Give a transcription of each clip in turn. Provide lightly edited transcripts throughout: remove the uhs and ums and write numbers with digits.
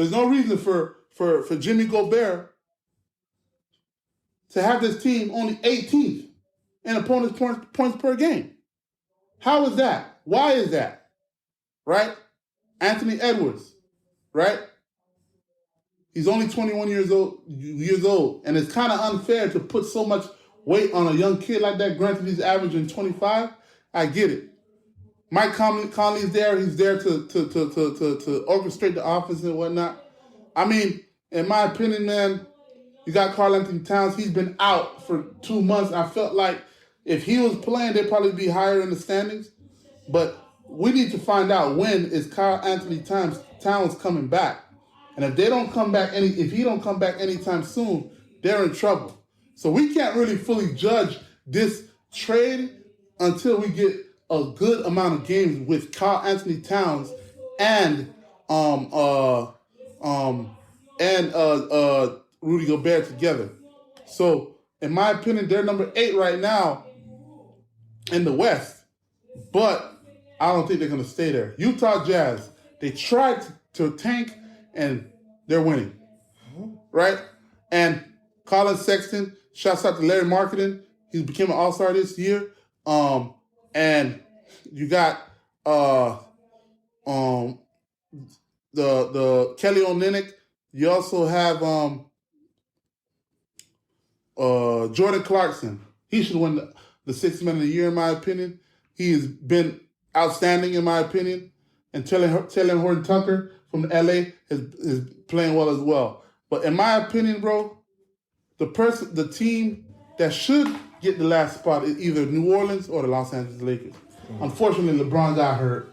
There's no reason for Jimmy Gobert to have this team only 18th in opponent's points per game. How is that? Why is that? Right? Anthony Edwards, right? He's only 21 years old, and it's kind of unfair to put so much weight on a young kid like that. Granted, he's averaging 25. I get it. Mike Conley's there. He's there to orchestrate the offense and whatnot. I mean, in my opinion, man, you got Karl-Anthony Towns. He's been out for 2 months. I felt like if he was playing, they'd probably be higher in the standings. But we need to find out when is Karl-Anthony Towns coming back. And if he don't come back anytime soon, they're in trouble. So we can't really fully judge this trade until we get a good amount of games with Karl-Anthony Towns and Rudy Gobert together. So in my opinion, they're number 8 right now in the West, but I don't think they're going to stay there. Utah Jazz, they tried to tank and they're winning, right? And Colin Sexton, shouts out to Larry Marketing. He became an all-star this year. And you got the Kelly Olynyk. You also have Jordan Clarkson. He should win the Sixth Man of the Year, in my opinion. He has been outstanding, in my opinion. And Taylor Horton Tucker from LA is playing well as well. But in my opinion, bro, the team that should get the last spot is either New Orleans or the Los Angeles Lakers. Unfortunately, LeBron got hurt.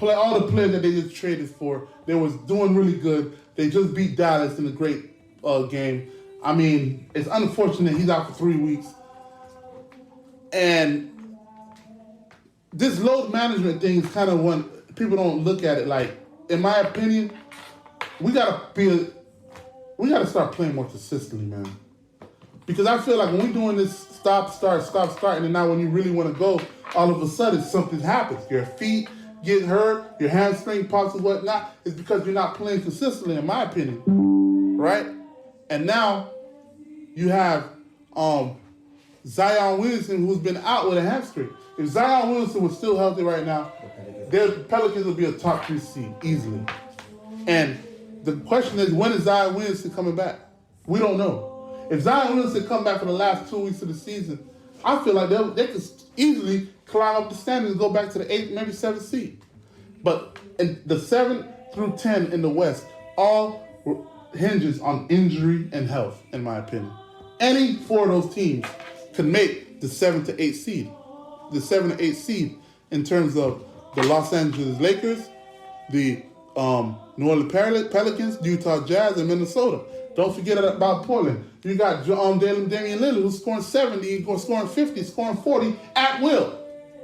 All the players that they just traded for, they was doing really good. They just beat Dallas in a great game. I mean, it's unfortunate he's out for 3 weeks. And this load management thing is kind of when people don't look at it. Like, in my opinion, we gotta start playing more consistently, man. Because I feel like when we're doing this stop, start, and then now when you really want to go, all of a sudden something happens. Your feet get hurt, your hamstring pops and whatnot. It's because you're not playing consistently, in my opinion, right? And now you have Zion Williamson, who's been out with a hamstring. If Zion Williamson was still healthy right now, the Pelicans would be a top 3 seed easily. And the question is, when is Zion Williamson coming back? We don't know. If Zion Williamson come back for the last 2 weeks of the season, I feel like they could easily climb up the standings and go back to the 8th, maybe 7th seed. But in the 7th through 10 in the West, all hinges on injury and health, in my opinion. Any 4 of those teams could make the 7th to 8th seed. The 7th to 8th seed in terms of the Los Angeles Lakers, the New Orleans Pelicans, Utah Jazz, and Minnesota. Don't forget about Portland. You got Damian Lillard, who's scoring 70, scoring 50, scoring 40 at will.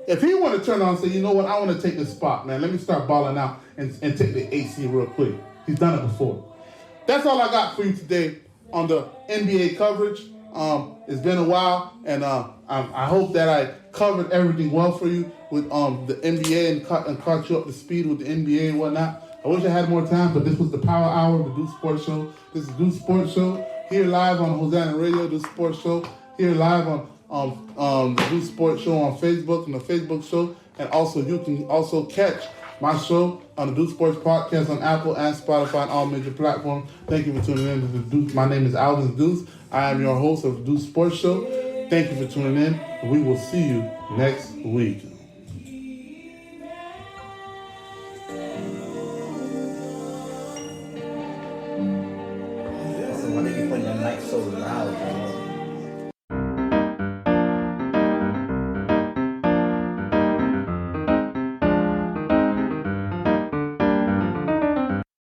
If he want to turn on and say, you know what, I want to take this spot, man. Let me start balling out and take the 8th seed real quick. He's done it before. That's all I got for you today on the NBA coverage. It's been a while, and I hope that I covered everything well for you with the NBA and caught you up to speed with the NBA and whatnot. I wish I had more time, but this was the Power Hour of the Deuce Sports Show. This is Deuce Sports Show, here live on Hosanna Radio, Deuce Sports Show, here live on the Deuce Sports Show on Facebook and the Facebook show. And also, you can also catch my show on the Deuce Sports Podcast on Apple and Spotify and all major platforms. Thank you for tuning in to the Deuce. My name is Alvin Deuce. I am your host of the Deuce Sports Show. Thank you for tuning in. We will see you next week.